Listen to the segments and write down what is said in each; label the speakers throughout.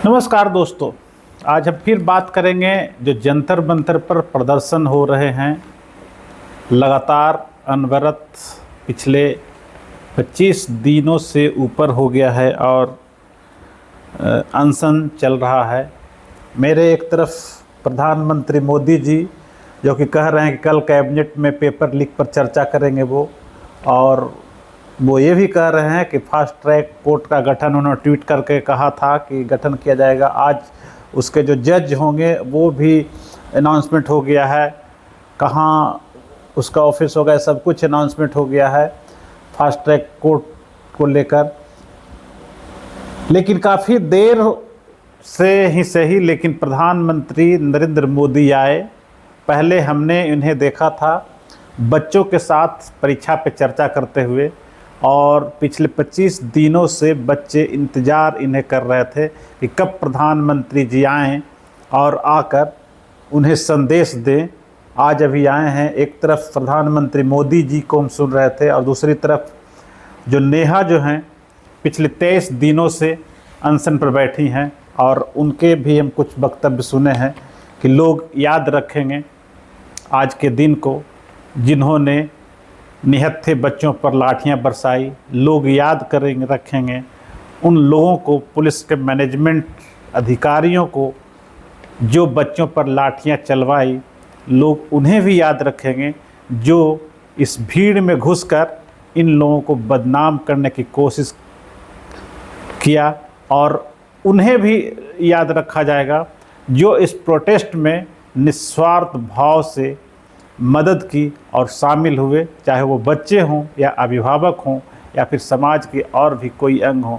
Speaker 1: नमस्कार दोस्तों, आज हम फिर बात करेंगे जो जंतर मंतर पर प्रदर्शन हो रहे हैं लगातार अनवरत पिछले 25 दिनों से ऊपर हो गया है और अनशन चल रहा है। मेरे एक तरफ प्रधानमंत्री मोदी जी जो कि कह रहे हैं कि कल कैबिनेट में पेपर लीक पर चर्चा करेंगे और वो ये भी कह रहे हैं कि फास्ट ट्रैक कोर्ट का गठन उन्होंने ट्वीट करके कहा था कि गठन किया जाएगा। आज उसके जो जज होंगे वो भी अनाउंसमेंट हो गया है, कहाँ उसका ऑफिस होगा, सब कुछ अनाउंसमेंट हो गया है फास्ट ट्रैक कोर्ट को लेकर। लेकिन काफ़ी देर से ही सही, लेकिन प्रधानमंत्री नरेंद्र मोदी आए। पहले हमने इन्हें देखा था बच्चों के साथ परीक्षा पे चर्चा करते हुए और पिछले 25 दिनों से बच्चे इंतज़ार इन्हें कर रहे थे कि कब प्रधानमंत्री जी आएँ और आकर उन्हें संदेश दें। आज अभी आए हैं। एक तरफ प्रधानमंत्री मोदी जी को हम सुन रहे थे और दूसरी तरफ जो नेहा जो हैं पिछले 23 दिनों से अनशन पर बैठी हैं और उनके भी हम कुछ वक्तव्य सुने हैं कि लोग याद रखेंगे आज के दिन को जिन्होंने निहत्थे बच्चों पर लाठियां बरसाई। लोग याद करेंगे, रखेंगे उन लोगों को, पुलिस के मैनेजमेंट अधिकारियों को जो बच्चों पर लाठियां चलवाई। लोग उन्हें भी याद रखेंगे जो इस भीड़ में घुसकर इन लोगों को बदनाम करने की कोशिश किया और उन्हें भी याद रखा जाएगा जो इस प्रोटेस्ट में निस्वार्थ भाव से मदद की और शामिल हुए, चाहे वो बच्चे हों या अभिभावक हों या फिर समाज के और भी कोई अंग हों।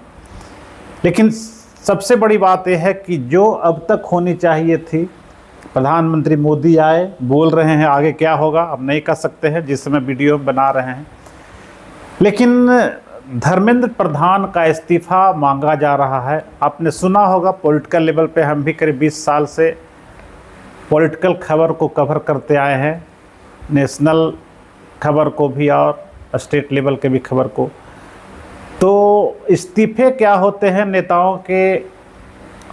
Speaker 1: लेकिन सबसे बड़ी बात यह है कि जो अब तक होनी चाहिए थी, प्रधानमंत्री मोदी आए, बोल रहे हैं आगे क्या होगा अब नहीं कह सकते हैं जिस समय वीडियो बना रहे हैं। लेकिन धर्मेंद्र प्रधान का इस्तीफ़ा मांगा जा रहा है। आपने सुना होगा पॉलिटिकल लेवल पे, हम भी करीब 20 साल से पॉलिटिकल खबर को कवर करते आए हैं, नेशनल खबर को भी और स्टेट लेवल के भी खबर को। तो इस्तीफे क्या होते हैं नेताओं के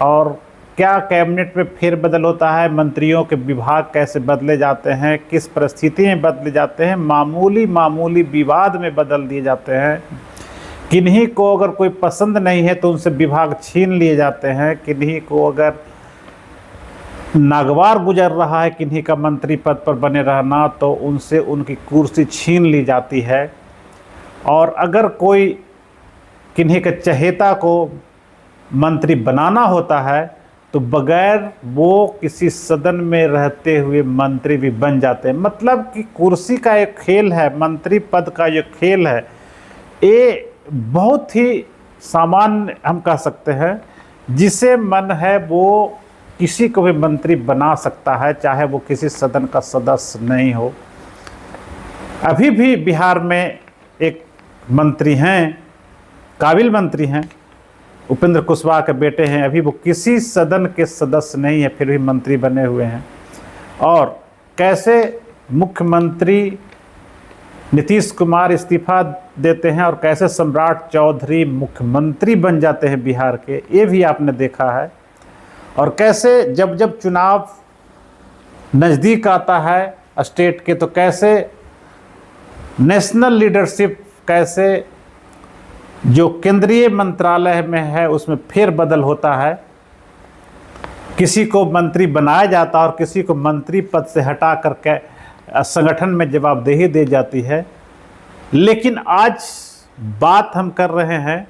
Speaker 1: और क्या कैबिनेट में फेरबदल होता है, मंत्रियों के विभाग कैसे बदले जाते हैं, किस परिस्थिति में बदले जाते हैं, मामूली विवाद में बदल दिए जाते हैं। किन्हीं को अगर कोई पसंद नहीं है तो उनसे विभाग छीन लिए जाते हैं। किन्हीं को अगर नागवार गुजर रहा है किन्हीं का मंत्री पद पर बने रहना तो उनसे उनकी कुर्सी छीन ली जाती है। और अगर कोई किन्हीं के चहेता को मंत्री बनाना होता है तो बगैर वो किसी सदन में रहते हुए मंत्री भी बन जाते हैं। मतलब कि कुर्सी का एक खेल है, मंत्री पद का जो खेल है ये बहुत ही सामान्य हम कह सकते हैं। जिसे मन है वो किसी को भी मंत्री बना सकता है, चाहे वो किसी सदन का सदस्य नहीं हो। अभी भी बिहार में एक मंत्री हैं, काबिल मंत्री हैं, उपेंद्र कुशवाहा के बेटे हैं, अभी वो किसी सदन के सदस्य नहीं है, फिर भी मंत्री बने हुए हैं। और कैसे मुख्यमंत्री नीतीश कुमार इस्तीफा देते हैं और कैसे सम्राट चौधरी मुख्यमंत्री बन जाते हैं बिहार के, ये भी आपने देखा है। और कैसे जब जब चुनाव नज़दीक आता है स्टेट के तो कैसे नेशनल लीडरशिप, कैसे जो केंद्रीय मंत्रालय में है उसमें फेरबदल होता है। किसी को मंत्री बनाया जाता है और किसी को मंत्री पद से हटा करके संगठन में जवाबदेही दी जाती है। लेकिन आज बात हम कर रहे हैं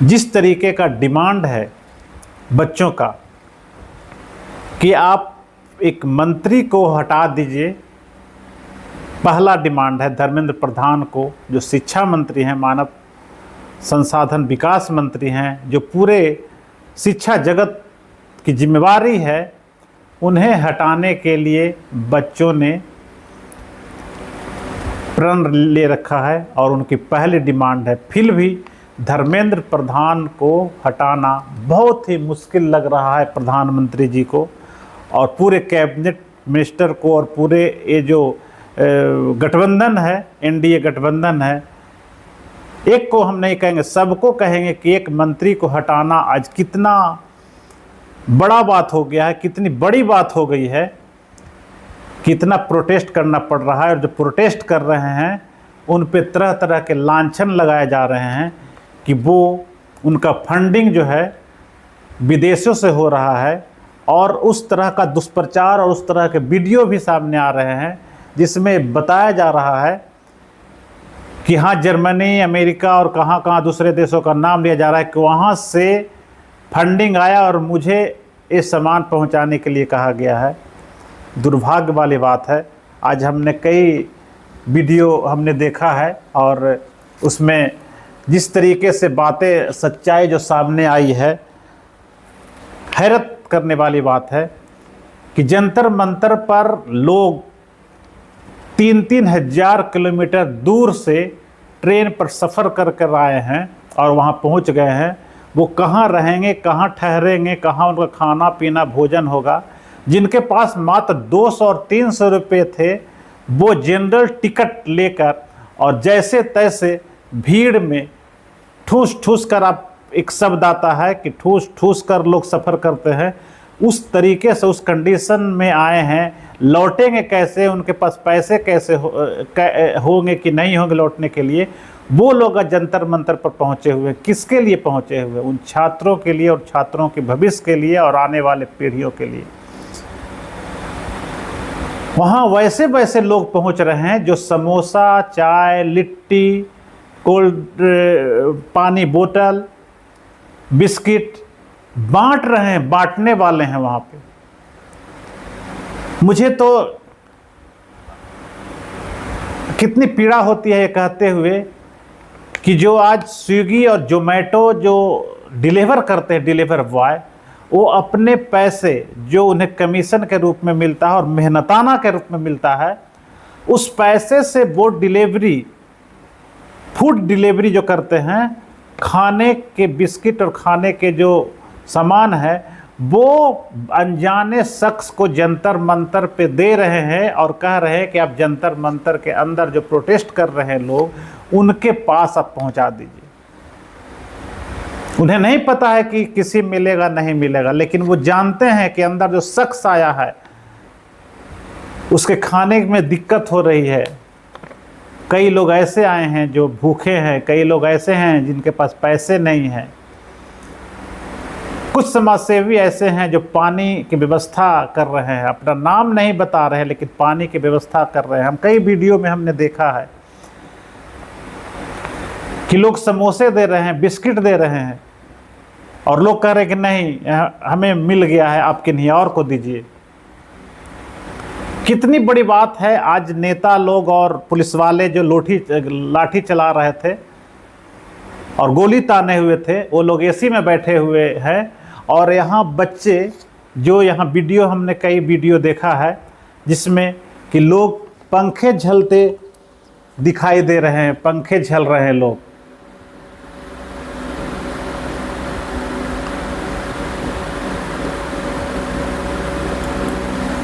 Speaker 1: जिस तरीके का डिमांड है बच्चों का कि आप एक मंत्री को हटा दीजिए। पहला डिमांड है धर्मेंद्र प्रधान को, जो शिक्षा मंत्री हैं, मानव संसाधन विकास मंत्री हैं, जो पूरे शिक्षा जगत की जिम्मेवारी है, उन्हें हटाने के लिए बच्चों ने प्रण ले रखा है और उनकी पहली डिमांड है। फिर भी धर्मेंद्र प्रधान को हटाना बहुत ही मुश्किल लग रहा है प्रधानमंत्री जी को और पूरे कैबिनेट मिनिस्टर को और पूरे ये जो गठबंधन है, एनडीए गठबंधन है, एक को हम नहीं कहेंगे, सबको कहेंगे कि एक मंत्री को हटाना आज कितना बड़ा बात हो गया है, कितनी बड़ी बात हो गई है, कितना प्रोटेस्ट करना पड़ रहा है। और जो प्रोटेस्ट कर रहे हैं उन पे तरह तरह के लांछन लगाए जा रहे हैं कि वो उनका फंडिंग जो है विदेशों से हो रहा है, और उस तरह का दुष्प्रचार और उस तरह के वीडियो भी सामने आ रहे हैं जिसमें बताया जा रहा है कि हाँ, जर्मनी, अमेरिका और कहाँ कहाँ दूसरे देशों का नाम लिया जा रहा है कि वहाँ से फंडिंग आया और मुझे ये सामान पहुँचाने के लिए कहा गया है। दुर्भाग्य वाली बात है। आज हमने कई वीडियो हमने देखा है और उसमें जिस तरीके से बातें, सच्चाई जो सामने आई है, हैरत करने वाली बात है कि जंतर मंतर पर लोग 3-3 हज़ार किलोमीटर दूर से ट्रेन पर सफ़र कर कर आए हैं और वहाँ पहुँच गए हैं। वो कहाँ रहेंगे, कहाँ ठहरेंगे, कहाँ उनका खाना पीना भोजन होगा। जिनके पास मात्र 200 और 300 रुपये थे, वो जनरल टिकट लेकर और जैसे तैसे भीड़ में ठूस ठूस कर, आप एक शब्द आता है कि ठूस ठूस कर लोग सफ़र करते हैं, उस तरीके से उस कंडीशन में आए हैं। लौटेंगे कैसे, उनके पास पैसे कैसे होंगे कि नहीं होंगे लौटने के लिए, वो लोग जंतर मंतर पर पहुँचे हुए। किसके लिए पहुँचे हुए? उन छात्रों के लिए और छात्रों के भविष्य के लिए और आने वाले पीढ़ियों के लिए। वहाँ वैसे वैसे लोग पहुँच रहे हैं जो समोसा, चाय, लिट्टी, कोल्ड पानी बोतल, बिस्किट बांट रहे हैं, बांटने वाले हैं वहाँ पे। मुझे तो कितनी पीड़ा होती है ये कहते हुए कि जो आज स्विगी और जोमेटो जो डिलीवर करते हैं, डिलीवर बॉय, वो अपने पैसे जो उन्हें कमीशन के रूप में मिलता है और मेहनताना के रूप में मिलता है, उस पैसे से वो डिलीवरी, फूड डिलीवरी जो करते हैं, खाने के बिस्किट और खाने के जो सामान है, वो अनजाने शख्स को जंतर मंतर पे दे रहे हैं और कह रहे हैं कि आप जंतर मंतर के अंदर जो प्रोटेस्ट कर रहे हैं लोग, उनके पास आप पहुंचा दीजिए। उन्हें नहीं पता है कि किसी मिलेगा नहीं मिलेगा, लेकिन वो जानते हैं कि अंदर जो शख्स आया है उसके खाने में दिक्कत हो रही है। कई लोग ऐसे आए हैं जो भूखे हैं, कई लोग ऐसे हैं जिनके पास पैसे नहीं हैं। कुछ समाजसेवी ऐसे हैं जो पानी की व्यवस्था कर रहे हैं, अपना नाम नहीं बता रहे हैं लेकिन पानी की व्यवस्था कर रहे हैं। हम कई वीडियो में हमने देखा है कि लोग समोसे दे रहे हैं, बिस्किट दे रहे हैं और लोग कह रहे हैं कि नहीं, हमें मिल गया है, आप किन्हीं और को दीजिए। कितनी बड़ी बात है। आज नेता लोग और पुलिस वाले जो लाठी चला रहे थे और गोली ताने हुए थे, वो लोग एसी में बैठे हुए हैं। और यहाँ बच्चे जो, यहाँ वीडियो हमने कई वीडियो देखा है जिसमें कि लोग पंखे झलते दिखाई दे रहे हैं, पंखे झल रहे हैं लोग।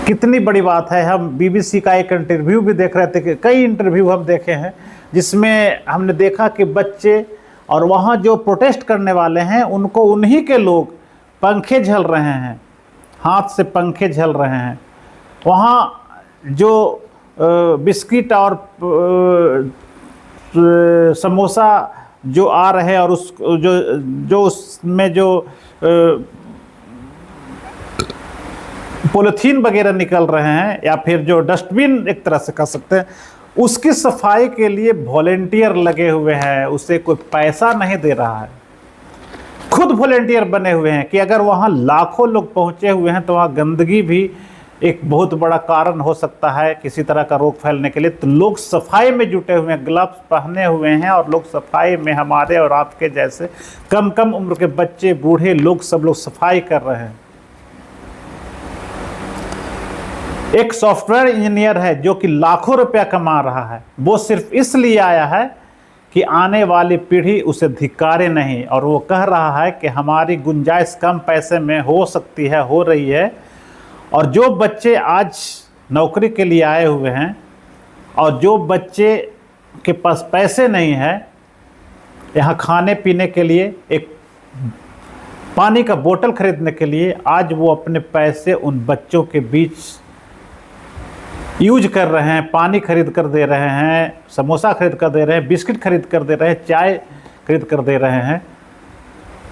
Speaker 1: कितनी बड़ी बात है। हम बीबीसी का एक इंटरव्यू भी देख रहे थे कि कई इंटरव्यू हम देखे हैं जिसमें हमने देखा कि बच्चे और वहाँ जो प्रोटेस्ट करने वाले हैं उनको उन्हीं के लोग पंखे झल रहे हैं, हाथ से पंखे झल रहे हैं। वहाँ जो बिस्किट और समोसा जो आ रहे हैं और उस जो उसमें जो पॉलीथीन वगैरह निकल रहे हैं या फिर जो डस्टबिन एक तरह से कह सकते हैं, उसकी सफाई के लिए वॉलेंटियर लगे हुए हैं। उसे कोई पैसा नहीं दे रहा है, खुद वॉलेंटियर बने हुए हैं कि अगर वहाँ लाखों लोग पहुँचे हुए हैं तो वहाँ गंदगी भी एक बहुत बड़ा कारण हो सकता है किसी तरह का रोग फैलने के लिए। तो लोग सफाई में जुटे हुए हैं, ग्लव्स पहने हुए हैं और लोग सफाई में, हमारे और आपके जैसे कम कम उम्र के बच्चे, बूढ़े लोग, सब लोग सफाई कर रहे हैं। एक सॉफ्टवेयर इंजीनियर है जो कि लाखों रुपया कमा रहा है, वो सिर्फ इसलिए आया है कि आने वाली पीढ़ी उसे धिक्कारे नहीं। और वो कह रहा है कि हमारी गुंजाइश कम पैसे में हो सकती है, हो रही है। और जो बच्चे आज नौकरी के लिए आए हुए हैं और जो बच्चे के पास पैसे नहीं है, यहाँ खाने पीने के लिए, एक पानी का बोतल खरीदने के लिए आज वो अपने पैसे उन बच्चों के बीच यूज कर रहे हैं। पानी खरीद कर दे रहे हैं, समोसा खरीद कर दे रहे हैं, बिस्किट खरीद कर दे रहे हैं, चाय खरीद कर दे रहे हैं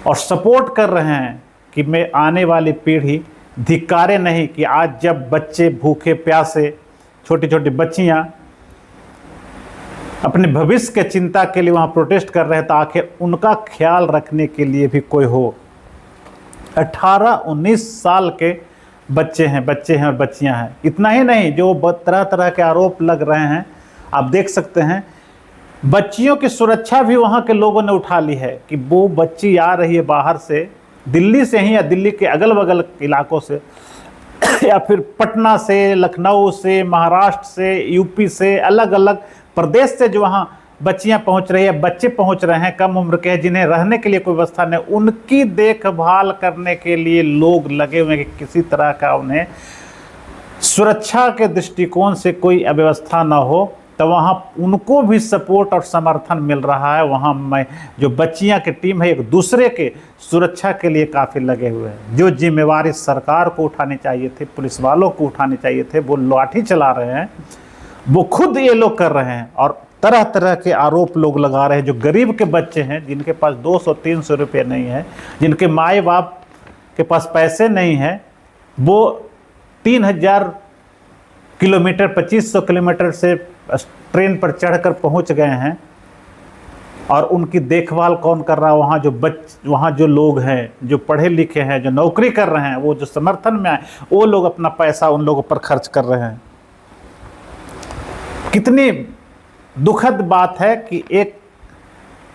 Speaker 1: और सपोर्ट कर रहे हैं कि मैं आने वाली पीढ़ी धिक्कारे नहीं कि आज जब बच्चे भूखे प्यासे, छोटी छोटी बच्चियां अपने भविष्य के चिंता के लिए वहाँ प्रोटेस्ट कर रहे हैं, तो आखिर उनका ख्याल रखने के लिए भी कोई हो। 18-19 साल के बच्चे हैं और बच्चियां हैं। इतना ही नहीं, जो तरह तरह के आरोप लग रहे हैं, आप देख सकते हैं, बच्चियों की सुरक्षा भी वहाँ के लोगों ने उठा ली है कि वो बच्ची आ रही है बाहर से, दिल्ली से ही या दिल्ली के अगल बगल इलाकों से या फिर पटना से, लखनऊ से, महाराष्ट्र से, यूपी से, अलग अलग प्रदेश से जो वहाँ बच्चियां पहुंच रही है, बच्चे पहुंच रहे हैं कम उम्र के, जिन्हें रहने के लिए कोई व्यवस्था नहीं, उनकी देखभाल करने के लिए लोग लगे हुए हैं कि किसी तरह का उन्हें सुरक्षा के दृष्टिकोण से कोई अव्यवस्था ना हो। तो वहाँ उनको भी सपोर्ट और समर्थन मिल रहा है। वहाँ मैं जो बच्चियां की टीम है, एक दूसरे के सुरक्षा के लिए काफ़ी लगे हुए हैं। जो जिम्मेवारी सरकार को उठानी चाहिए थी, पुलिस वालों को उठानी चाहिए थे, वो लाठी चला रहे हैं, वो खुद ये लोग कर रहे हैं और तरह तरह के आरोप लोग लगा रहे हैं। जो गरीब के बच्चे हैं, जिनके पास 200-300 रुपये नहीं है, जिनके माए बाप के पास पैसे नहीं हैं, वो 3000 किलोमीटर, 2500 किलोमीटर से ट्रेन पर चढ़कर पहुंच गए हैं और उनकी देखभाल कौन कर रहा है? वहाँ जो लोग हैं, जो पढ़े लिखे हैं, जो नौकरी कर रहे हैं, वो जो समर्थन में आए, वो लोग अपना पैसा उन लोगों पर खर्च कर रहे हैं। कितनी दुखद बात है कि एक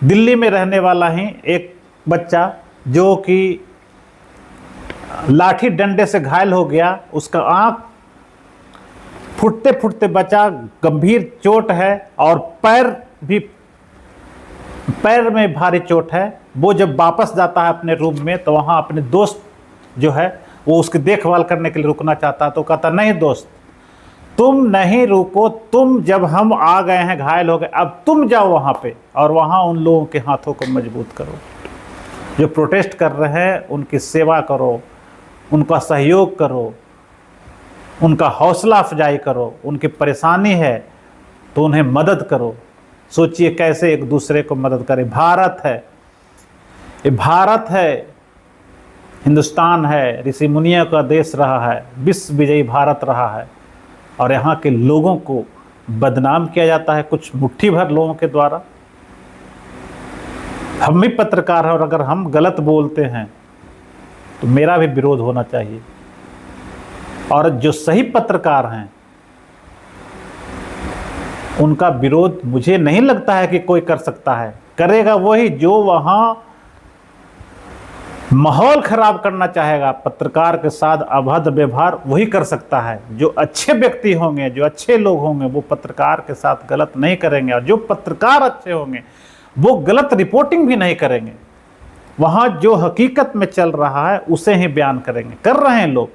Speaker 1: दिल्ली में रहने वाला ही एक बच्चा जो कि लाठी डंडे से घायल हो गया, उसका आंख फुटते फुटते बचा, गंभीर चोट है और पैर में भारी चोट है। वो जब वापस जाता है अपने रूम में, तो वहाँ अपने दोस्त जो है वो उसकी देखभाल करने के लिए रुकना चाहता है, तो कहता नहीं दोस्त, तुम नहीं रुको, तुम जब हम आ गए हैं, घायल हो गए, अब तुम जाओ वहाँ पे और वहाँ उन लोगों के हाथों को मजबूत करो, जो प्रोटेस्ट कर रहे हैं उनकी सेवा करो, उनका सहयोग करो, उनका हौसला अफजाई करो, उनकी परेशानी है तो उन्हें मदद करो। सोचिए कैसे एक दूसरे को मदद करें। भारत है, ये भारत है, हिंदुस्तान है, ऋषि मुनियों का देश रहा है, विश्व विजयी भारत रहा है और यहाँ के लोगों को बदनाम किया जाता है कुछ मुट्ठी भर लोगों के द्वारा। हम भी पत्रकार हैं और अगर हम गलत बोलते हैं तो मेरा भी विरोध होना चाहिए। और जो सही पत्रकार हैं उनका विरोध मुझे नहीं लगता है कि कोई कर सकता है। करेगा वही जो वहाँ माहौल खराब करना चाहेगा, पत्रकार के साथ अभद्र व्यवहार वही कर सकता है। जो अच्छे व्यक्ति होंगे, जो अच्छे लोग होंगे, वो पत्रकार के साथ गलत नहीं करेंगे और जो पत्रकार अच्छे होंगे वो गलत रिपोर्टिंग भी नहीं करेंगे। वहाँ जो हकीकत में चल रहा है उसे ही बयान करेंगे। कर रहे हैं लोग।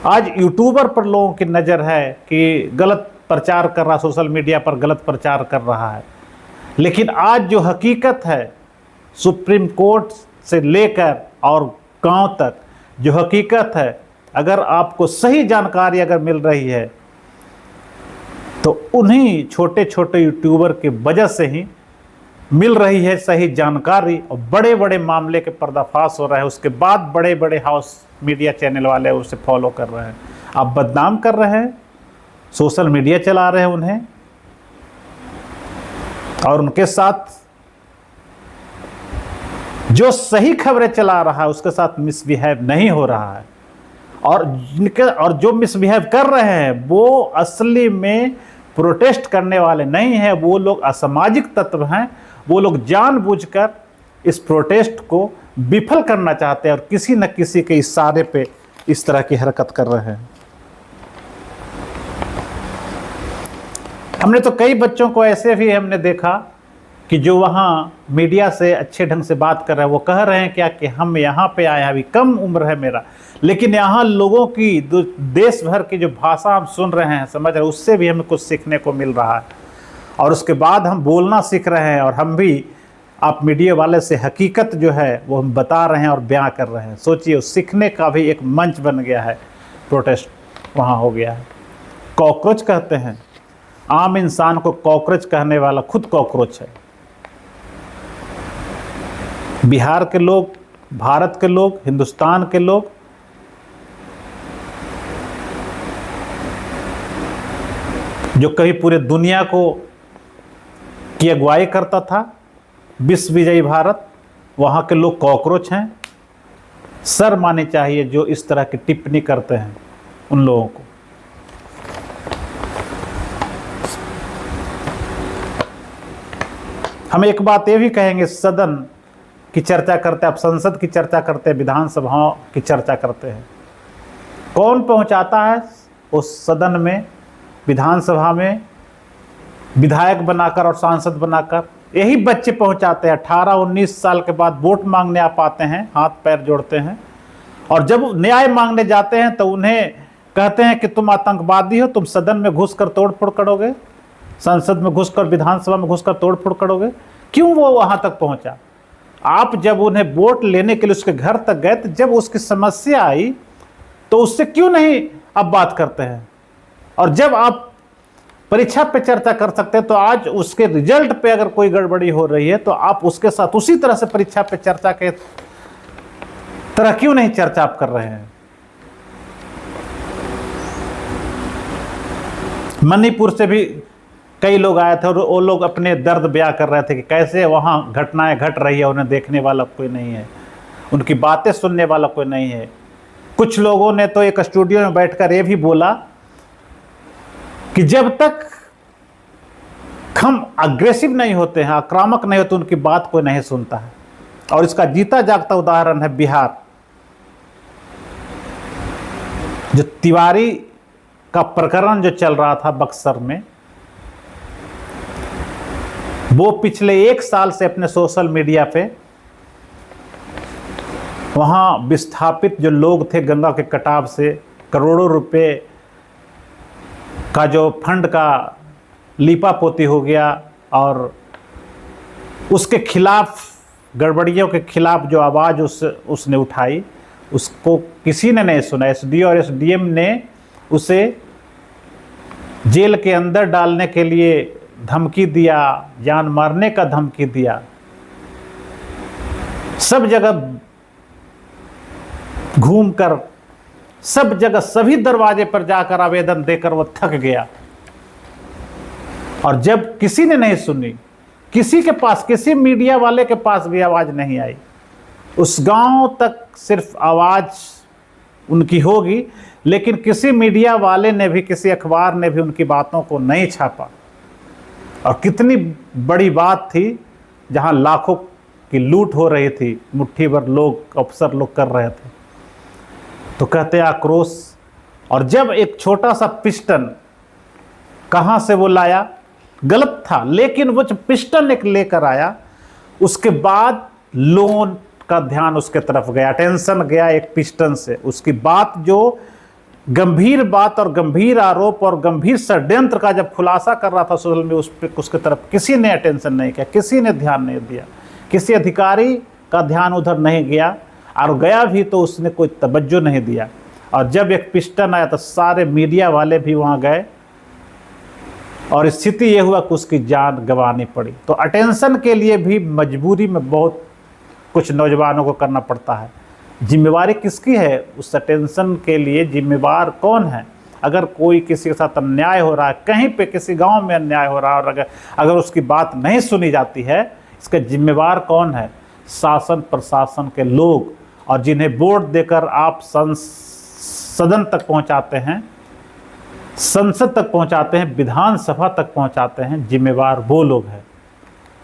Speaker 1: आज यूट्यूबर पर लोगों की नज़र है कि गलत प्रचार कर रहा, सोशल मीडिया पर गलत प्रचार कर रहा है, लेकिन आज जो हकीकत है, सुप्रीम कोर्ट से लेकर और गांव तक जो हकीकत है, अगर आपको सही जानकारी अगर मिल रही है तो उन्हीं छोटे छोटे यूट्यूबर की वजह से ही मिल रही है सही जानकारी और बड़े बड़े मामले के पर्दाफाश हो रहा है। उसके बाद बड़े बड़े हाउस मीडिया चैनल वाले उसे फॉलो कर रहे हैं। आप बदनाम कर रहे हैं, सोशल मीडिया चला रहे हैं उन्हें और उनके साथ जो सही खबरें चला रहा है उसके साथ मिसबिहेव नहीं हो रहा है। और जो मिसबिहेव कर रहे हैं वो असली में प्रोटेस्ट करने वाले नहीं हैं, वो लोग असामाजिक तत्व हैं। वो लोग जानबूझकर इस प्रोटेस्ट को विफल करना चाहते हैं और किसी न किसी के इशारे पे इस तरह की हरकत कर रहे हैं। हमने तो कई बच्चों को ऐसे भी हमने देखा कि जो वहाँ मीडिया से अच्छे ढंग से बात कर रहे हैं, वो कह रहे हैं क्या कि हम यहाँ पे आए हैं, अभी कम उम्र है मेरा, लेकिन यहाँ लोगों की देश भर की जो भाषा हम सुन रहे हैं, समझ रहे हैं, उससे भी हमें कुछ सीखने को मिल रहा है और उसके बाद हम बोलना सीख रहे हैं और हम भी आप मीडिया वाले से हकीकत जो है वो हम बता रहे हैं और बयां कर रहे हैं। सोचिए, सीखने का भी एक मंच बन गया है, प्रोटेस्ट वहाँ हो गया है। कॉकरोच कहते हैं, आम इंसान को कॉकरोच कहने वाला खुद कॉकरोच है। बिहार के लोग, भारत के लोग, हिंदुस्तान के लोग जो कभी पूरे दुनिया को की अगुवाई करता था, विश्व विजयी भारत, वहाँ के लोग कॉकरोच हैं। शर्म आनी चाहिए जो इस तरह की टिप्पणी करते हैं उन लोगों को। हम एक बात ये भी कहेंगे, सदन की चर्चा करते हैं, आप संसद की चर्चा करते हैं, विधानसभाओं की चर्चा करते हैं, कौन पहुंचाता है उस सदन में, विधानसभा में विधायक बनाकर और सांसद बनाकर? यही बच्चे पहुंचाते हैं। 18-19 साल के बाद वोट मांगने आ पाते हैं, हाथ पैर जोड़ते हैं, और जब न्याय मांगने जाते हैं तो उन्हें कहते हैं कि तुम आतंकवादी हो, तुम सदन में घुसकर तोड़फोड़ करोगे, संसद में घुसकर, विधानसभा में घुसकर तोड़फोड़ करोगे। क्यों वो वहां तक पहुंचा? आप जब उन्हें वोट लेने के लिए उसके घर तक गए, तो जब उसकी समस्या आई तो उससे क्यों नहीं आप बात करते हैं? और जब आप परीक्षा पे चर्चा कर सकते हैं, तो आज उसके रिजल्ट पे अगर कोई गड़बड़ी हो रही है तो आप उसके साथ उसी तरह से परीक्षा पे चर्चा के तरह क्यों नहीं चर्चा आप कर रहे हैं? मणिपुर से भी कई लोग आए थे और वो लोग अपने दर्द बयां कर रहे थे कि कैसे वहां घटनाएं घट रही है, उन्हें देखने वाला कोई नहीं है, उनकी बातें सुनने वाला कोई नहीं है। कुछ लोगों ने तो एक स्टूडियो में बैठकर ये भी बोला कि जब तक हम अग्रेसिव नहीं होते हैं, आक्रामक नहीं होते, उनकी बात कोई नहीं सुनता है। और इसका जीता जागता उदाहरण है बिहार। जो तिवारी का प्रकरण जो चल रहा था बक्सर में, वो पिछले 1 साल से अपने सोशल मीडिया पे वहां विस्थापित जो लोग थे, गंगा के कटाव से करोड़ों रुपए का जो फंड का लीपापोती हो गया, और उसके खिलाफ, गड़बड़ियों के खिलाफ जो आवाज़ उसने उठाई, उसको किसी ने नहीं सुना। एसडीओ और एसडीएम ने उसे जेल के अंदर डालने के लिए धमकी दिया, जान मारने का धमकी दिया। सब जगह घूमकर, सब जगह, सभी दरवाजे पर जाकर आवेदन देकर वो थक गया। और जब किसी ने नहीं सुनी, किसी के पास, किसी मीडिया वाले के पास भी आवाज़ नहीं आई, उस गांव तक सिर्फ आवाज़ उनकी होगी, लेकिन किसी मीडिया वाले ने भी, किसी अखबार ने भी उनकी बातों को नहीं छापा। और कितनी बड़ी बात थी, जहां लाखों की लूट हो रही थी, मुट्ठी भर लोग, अफसर लोग कर रहे थे, तो कहते आक्रोश। और जब एक छोटा सा पिस्टन, कहाँ से वो लाया, गलत था, लेकिन वो जो पिस्टन एक लेकर आया, उसके बाद लोगों का ध्यान उसके तरफ गया, अटेंशन गया एक पिस्टन से। उसकी बात, जो गंभीर बात और गंभीर आरोप और गंभीर षड्यंत्र का जब खुलासा कर रहा था सोशल में, उसके तरफ किसी ने अटेंशन नहीं किया, किसी ने ध्यान नहीं दिया, किसी अधिकारी का ध्यान उधर नहीं गया, और गया भी तो उसने कोई तवज्जो नहीं दिया। और जब एक पिस्टन आया तो सारे मीडिया वाले भी वहाँ गए, और स्थिति ये हुआ कि उसकी जान गंवानी पड़ी। तो अटेंशन के लिए भी मजबूरी में बहुत कुछ नौजवानों को करना पड़ता है। जिम्मेवारी किसकी है? उस अटेंशन के लिए जिम्मेवार कौन है? अगर कोई किसी के साथ अन्याय हो रहा है, कहीं पे किसी गांव में अन्याय हो रहा है, और अगर उसकी बात नहीं सुनी जाती है, इसका जिम्मेवार कौन है? शासन प्रशासन के लोग। और जिन्हें वोट देकर आप सदन तक पहुंचाते हैं, संसद तक पहुंचाते हैं, विधानसभा तक पहुंचाते हैं, जिम्मेवार वो लोग हैं।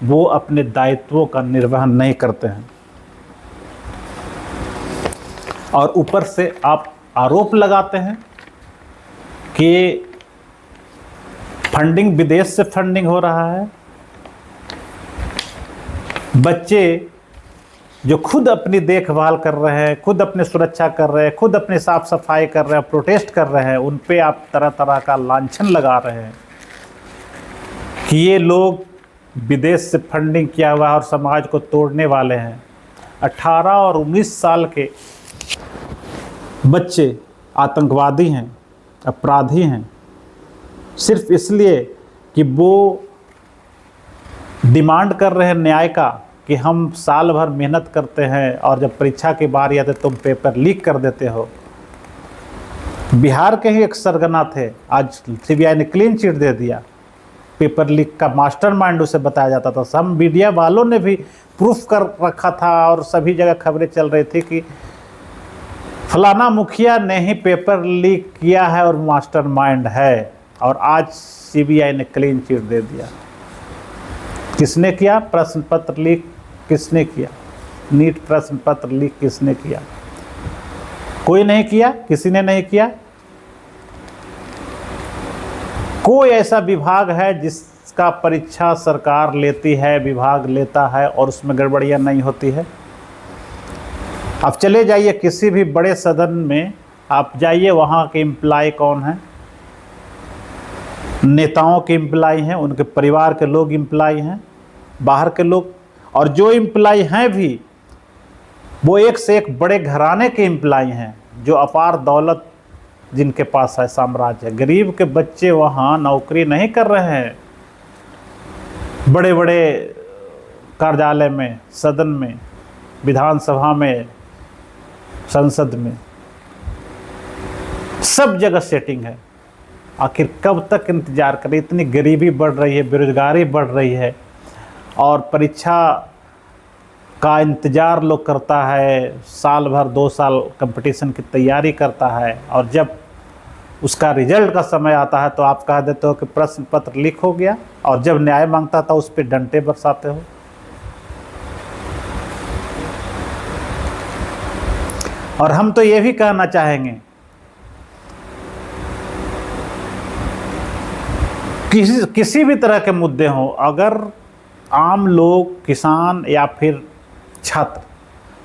Speaker 1: वो अपने दायित्वों का निर्वहन नहीं करते हैं, और ऊपर से आप आरोप लगाते हैं कि फंडिंग, विदेश से फंडिंग हो रहा है। बच्चे जो खुद अपनी देखभाल कर रहे हैं, खुद अपनी सुरक्षा कर रहे हैं, खुद अपनी साफ सफाई कर रहे हैं, प्रोटेस्ट कर रहे हैं, उन पे आप तरह तरह का लांछन लगा रहे हैं कि ये लोग विदेश से फंडिंग किया हुआ है और समाज को तोड़ने वाले हैं। 18 और 19 साल के बच्चे आतंकवादी हैं, अपराधी हैं, सिर्फ इसलिए कि वो डिमांड कर रहे हैं न्याय का कि हम साल भर मेहनत करते हैं और जब परीक्षा की बारी आती तुम पेपर लीक कर देते हो। बिहार के ही एक सरगना थे, आज सीबीआई ने क्लीन चिट दे दिया। पेपर लीक का मास्टरमाइंड उसे बताया जाता था। सब मीडिया वालों ने भी प्रूफ कर रखा था और सभी जगह खबरें चल रही थी कि फलाना मुखिया ने ही पेपर लीक किया है और मास्टरमाइंड है, और आज सीबीआई ने क्लीन चिट दे दिया। किसने किया प्रश्न पत्र लीक? किसने किया नीट प्रश्न पत्र लीक? किसने किया? कोई नहीं किया, किसी ने नहीं किया। कोई ऐसा विभाग है जिसका परीक्षा सरकार लेती है, विभाग लेता है और उसमें गड़बड़ियां नहीं होती है? आप चले जाइए किसी भी बड़े सदन में, आप जाइए, वहाँ के एम्प्लॉय कौन हैं? नेताओं के एम्प्लॉय हैं, उनके परिवार के लोग एम्प्लॉय हैं, बाहर के लोग, और जो एम्प्लॉय हैं भी वो एक से एक बड़े घराने के एम्प्लॉय हैं, जो अपार दौलत जिनके पास है, साम्राज्य है। गरीब के बच्चे वहाँ नौकरी नहीं कर रहे हैं, बड़े बड़े कार्यालय में, सदन में, विधानसभा में, संसद में, सब जगह सेटिंग है। आखिर कब तक इंतजार करें? इतनी गरीबी बढ़ रही है, बेरोजगारी बढ़ रही है, और परीक्षा का इंतज़ार लोग करता है, साल भर 2 साल कंपटीशन की तैयारी करता है, और जब उसका रिजल्ट का समय आता है तो आप कह देते हो कि प्रश्न पत्र लीक हो गया, और जब न्याय मांगता था उस पर डंडे बरसाते हो। और हम तो ये भी कहना चाहेंगे, किसी भी तरह के मुद्दे हों, अगर आम लोग, किसान या फिर छात्र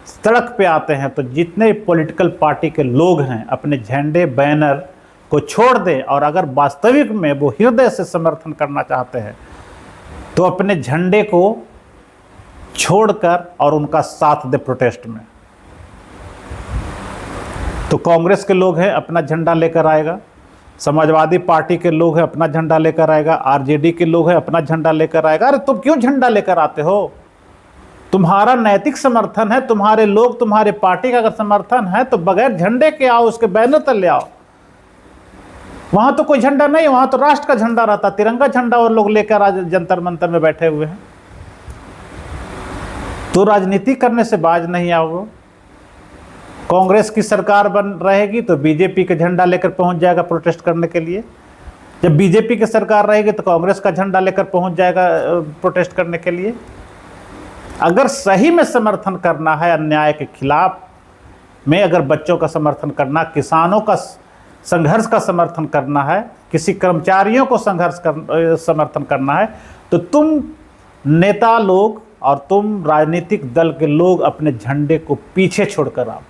Speaker 1: सड़क पे आते हैं तो जितने पॉलिटिकल पार्टी के लोग हैं अपने झंडे बैनर को छोड़ दें, और अगर वास्तविक में वो हृदय से समर्थन करना चाहते हैं तो अपने झंडे को छोड़कर और उनका साथ दे प्रोटेस्ट में। तो कांग्रेस के लोग हैं, अपना झंडा लेकर आएगा, समाजवादी पार्टी के लोग हैं, अपना झंडा लेकर आएगा, आरजेडी के लोग हैं, अपना झंडा लेकर आएगा। अरे तुम क्यों झंडा लेकर आते हो? तुम्हारा नैतिक समर्थन है, तुम्हारे लोग, तुम्हारे पार्टी का अगर समर्थन है तो बगैर झंडे के आओ, उसके बैनर तक ले आओ। वहां तो कोई झंडा नहीं, वहां तो राष्ट्र का झंडा रहता, तिरंगा झंडा, और लोग लेकर आज जंतर मंतर में बैठे हुए हैं। तो राजनीति करने से बाज नहीं आओगे। कांग्रेस की सरकार बन रहेगी तो बीजेपी के झंडा लेकर पहुंच जाएगा प्रोटेस्ट करने के लिए। जब बीजेपी की सरकार रहेगी तो कांग्रेस का झंडा लेकर पहुंच जाएगा प्रोटेस्ट करने के लिए। अगर सही में समर्थन करना है अन्याय के खिलाफ में, अगर बच्चों का समर्थन करना, किसानों का संघर्ष का समर्थन करना है, किसी कर्मचारियों को समर्थन करना है, तो तुम नेता लोग और तुम राजनीतिक दल के लोग अपने झंडे को पीछे छोड़कर आओ।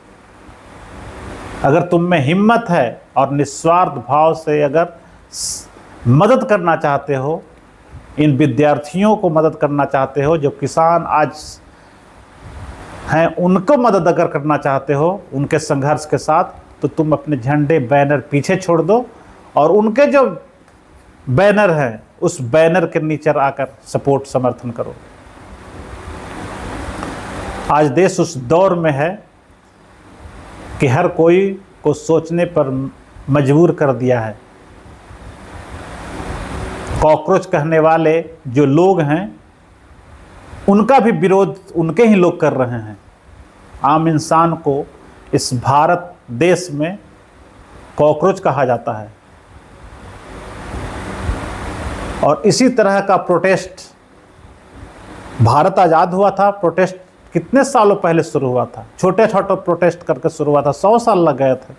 Speaker 1: अगर तुम में हिम्मत है और निस्वार्थ भाव से अगर मदद करना चाहते हो, इन विद्यार्थियों को मदद करना चाहते हो, जो किसान आज हैं उनको मदद अगर करना चाहते हो उनके संघर्ष के साथ, तो तुम अपने झंडे बैनर पीछे छोड़ दो और उनके जो बैनर हैं उस बैनर के नीचे आकर सपोर्ट, समर्थन करो। आज देश उस दौर में है कि हर कोई को सोचने पर मजबूर कर दिया है। कॉकरोच कहने वाले जो लोग हैं उनका भी विरोध उनके ही लोग कर रहे हैं। आम इंसान को इस भारत देश में कॉकरोच कहा जाता है। और इसी तरह का प्रोटेस्ट भारत आज़ाद हुआ था, प्रोटेस्ट कितने सालों पहले शुरू हुआ था, छोटे छोटे प्रोटेस्ट करके शुरू हुआ था, 100 साल लग गए थे।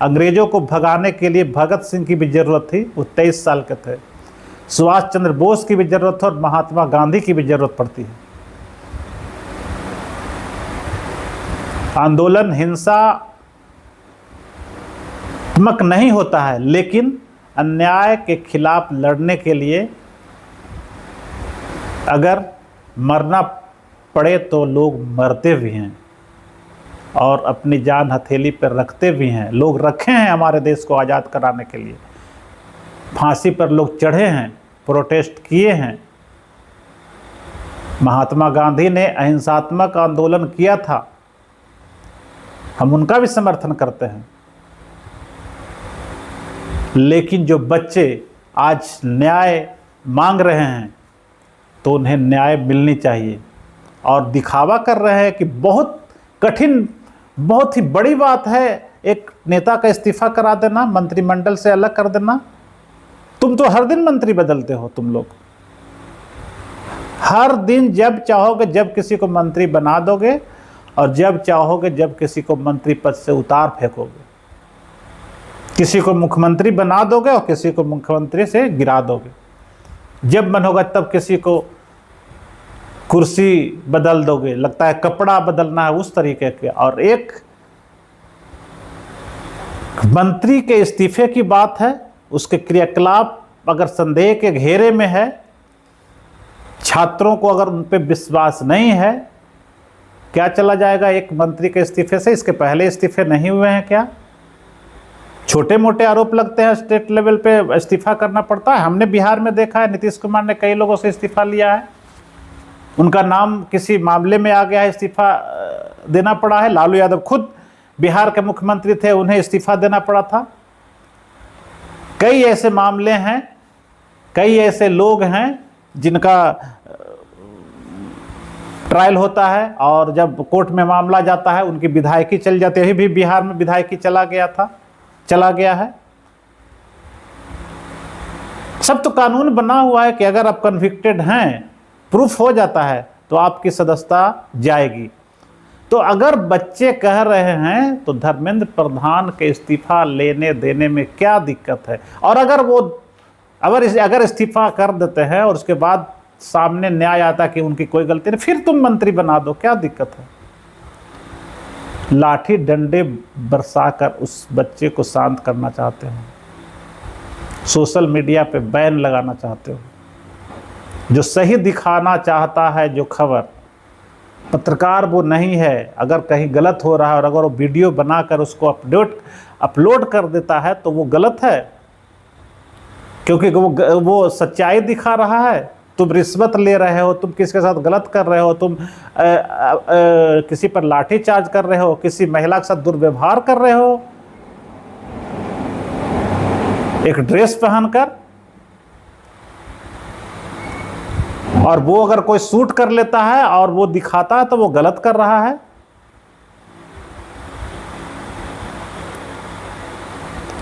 Speaker 1: अंग्रेजों को भगाने के लिए भगत सिंह की भी ज़रूरत थी, वो 23 साल के थे। सुभाष चंद्र बोस की भी ज़रूरत है और महात्मा गांधी की भी ज़रूरत पड़ती है। आंदोलन हिंसात्मक नहीं होता है, लेकिन अन्याय के खिलाफ लड़ने के लिए अगर मरना पड़े तो लोग मरते भी हैं और अपनी जान हथेली पर रखते भी हैं। लोग रखे हैं हमारे देश को आज़ाद कराने के लिए, फांसी पर लोग चढ़े हैं, प्रोटेस्ट किए हैं। महात्मा गांधी ने अहिंसात्मक आंदोलन किया था, हम उनका भी समर्थन करते हैं। लेकिन जो बच्चे आज न्याय मांग रहे हैं तो उन्हें न्याय मिलनी चाहिए, और दिखावा कर रहे हैं कि बहुत कठिन, बहुत ही बड़ी बात है एक नेता का इस्तीफा करा देना, मंत्रिमंडल से अलग कर देना। तुम तो हर दिन मंत्री बदलते हो, तुम लोग हर दिन जब चाहोगे जब किसी को मंत्री बना दोगे, और जब चाहोगे जब किसी को मंत्री पद से उतार फेंकोगे। किसी को मुख्यमंत्री बना दोगे और किसी को मुख्यमंत्री से गिरा दोगे। जब मन होगा तब किसी को कुर्सी बदल दोगे, लगता है कपड़ा बदलना है उस तरीके के। और एक मंत्री के इस्तीफे की बात है, उसके क्रियाकलाप अगर संदेह के घेरे में है, छात्रों को अगर उन पर विश्वास नहीं है, क्या चला जाएगा एक मंत्री के इस्तीफे से? इसके पहले इस्तीफे नहीं हुए हैं क्या? छोटे मोटे आरोप लगते हैं, स्टेट लेवल पे इस्तीफा करना पड़ता है। हमने बिहार में देखा है, नीतीश कुमार ने कई लोगों से इस्तीफा लिया है, उनका नाम किसी मामले में आ गया है, इस्तीफा देना पड़ा है। लालू यादव खुद बिहार के मुख्यमंत्री थे, उन्हें इस्तीफा देना पड़ा था। कई ऐसे मामले हैं, कई ऐसे लोग हैं जिनका ट्रायल होता है और जब कोर्ट में मामला जाता है उनकी विधायकी चल जाती है। भी बिहार में विधायकी चला गया है। सब तो कानून बना हुआ है कि अगर आप कन्विक्टेड हैं, प्रूफ हो जाता है तो आपकी सदस्यता जाएगी। तो अगर बच्चे कह रहे हैं तो धर्मेंद्र प्रधान के इस्तीफा लेने देने में क्या दिक्कत है? और अगर इस्तीफा कर देते हैं और उसके बाद सामने न्याय आता कि उनकी कोई गलती नहीं, फिर तुम मंत्री बना दो, क्या दिक्कत है? लाठी डंडे बरसाकर उस बच्चे को शांत करना चाहते हो, सोशल मीडिया पे बैन लगाना चाहते हो। जो सही दिखाना चाहता है, जो खबर, पत्रकार वो नहीं है। अगर कहीं गलत हो रहा है और अगर वो वीडियो बनाकर उसको अपलोड कर देता है तो वो गलत है, क्योंकि वो सच्चाई दिखा रहा है। तुम रिश्वत ले रहे हो, तुम किसके साथ गलत कर रहे हो, तुम किसी पर लाठी चार्ज कर रहे हो, किसी महिला के साथ दुर्व्यवहार कर रहे हो एक ड्रेस पहनकर, और वो अगर कोई शूट कर लेता है और वो दिखाता है तो वो गलत कर रहा है।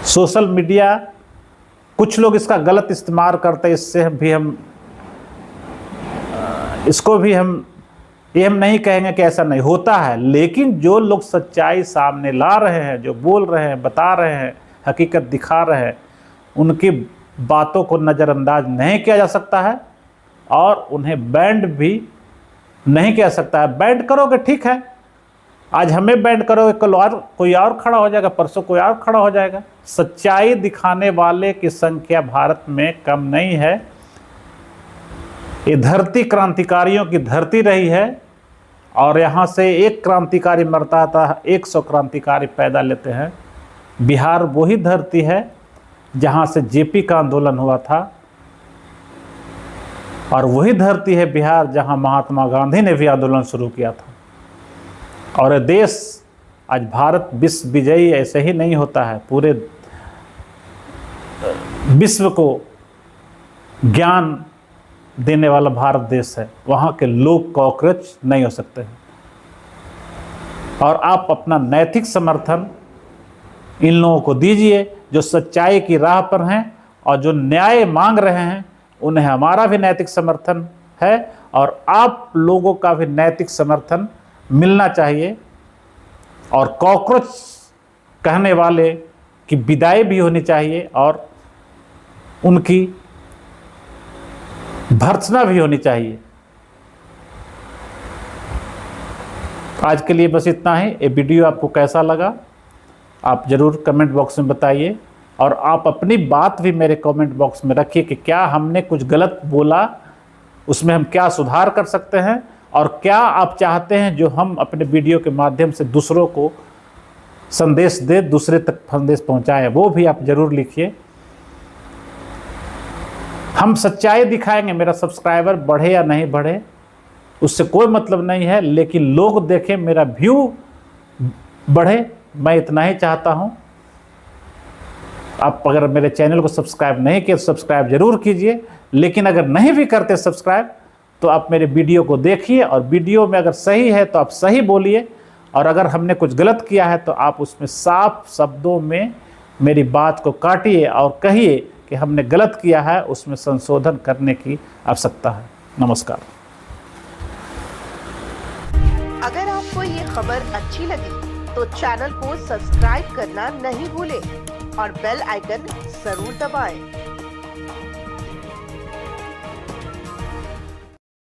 Speaker 1: सोशल मीडिया, कुछ लोग इसका गलत इस्तेमाल करते हैं, इसको भी हम ये हम नहीं कहेंगे कि ऐसा नहीं होता है। लेकिन जो लोग सच्चाई सामने ला रहे हैं, जो बोल रहे हैं, बता रहे हैं, हकीकत दिखा रहे हैं, उनकी बातों को नज़रअंदाज नहीं किया जा सकता है और उन्हें बैंड भी नहीं किया सकता है। बैंड करोगे ठीक है, आज हमें बैंड करोगे, कल और कोई और खड़ा हो जाएगा, परसों कोई और खड़ा हो जाएगा। सच्चाई दिखाने वाले की संख्या भारत में कम नहीं है। ये धरती क्रांतिकारियों की धरती रही है और यहाँ से एक क्रांतिकारी मरता था 100 क्रांतिकारी पैदा लेते हैं। बिहार वही धरती है जहाँ से जेपी का आंदोलन हुआ था, और वही धरती है बिहार जहाँ महात्मा गांधी ने भी आंदोलन शुरू किया था। और देश आज भारत विश्व विजयी ऐसे ही नहीं होता है, पूरे विश्व को ज्ञान देने वाला भारत देश है। वहाँ के लोग कॉकरोच नहीं हो सकते हैं। और आप अपना नैतिक समर्थन इन लोगों को दीजिए जो सच्चाई की राह पर हैं और जो न्याय मांग रहे हैं। उन्हें हमारा भी नैतिक समर्थन है और आप लोगों का भी नैतिक समर्थन मिलना चाहिए। और कॉकरोच कहने वाले की विदाई भी होनी चाहिए और उनकी भर्त्सना भी होनी चाहिए। आज के लिए बस इतना ही। ये वीडियो आपको कैसा लगा आप ज़रूर कमेंट बॉक्स में बताइए, और आप अपनी बात भी मेरे कमेंट बॉक्स में रखिए कि क्या हमने कुछ गलत बोला उसमें हम क्या सुधार कर सकते हैं और क्या आप चाहते हैं जो हम अपने वीडियो के माध्यम से दूसरों को संदेश दे, दूसरे तक संदेश पहुंचाएं, वो भी आप जरूर लिखिए। हम सच्चाई दिखाएंगे, मेरा सब्सक्राइबर बढ़े या नहीं बढ़े उससे कोई मतलब नहीं है, लेकिन लोग देखें, मेरा व्यू बढ़े, मैं इतना ही चाहता हूं। आप अगर मेरे चैनल को सब्सक्राइब नहीं किए तो सब्सक्राइब जरूर कीजिए, लेकिन अगर नहीं भी करते सब्सक्राइब तो आप मेरे वीडियो को देखिए और वीडियो में अगर सही है तो आप सही बोलिए, और अगर हमने कुछ गलत किया है तो आप उसमें साफ शब्दों में मेरी बात को काटिए और कहिए कि हमने गलत किया है, उसमें संशोधन करने की आवश्यकता है। नमस्कार।
Speaker 2: अगर आपको ये खबर अच्छी लगी तो चैनल को सब्सक्राइब करना नहीं भूलें और बेल आइकन जरूर दबाएं।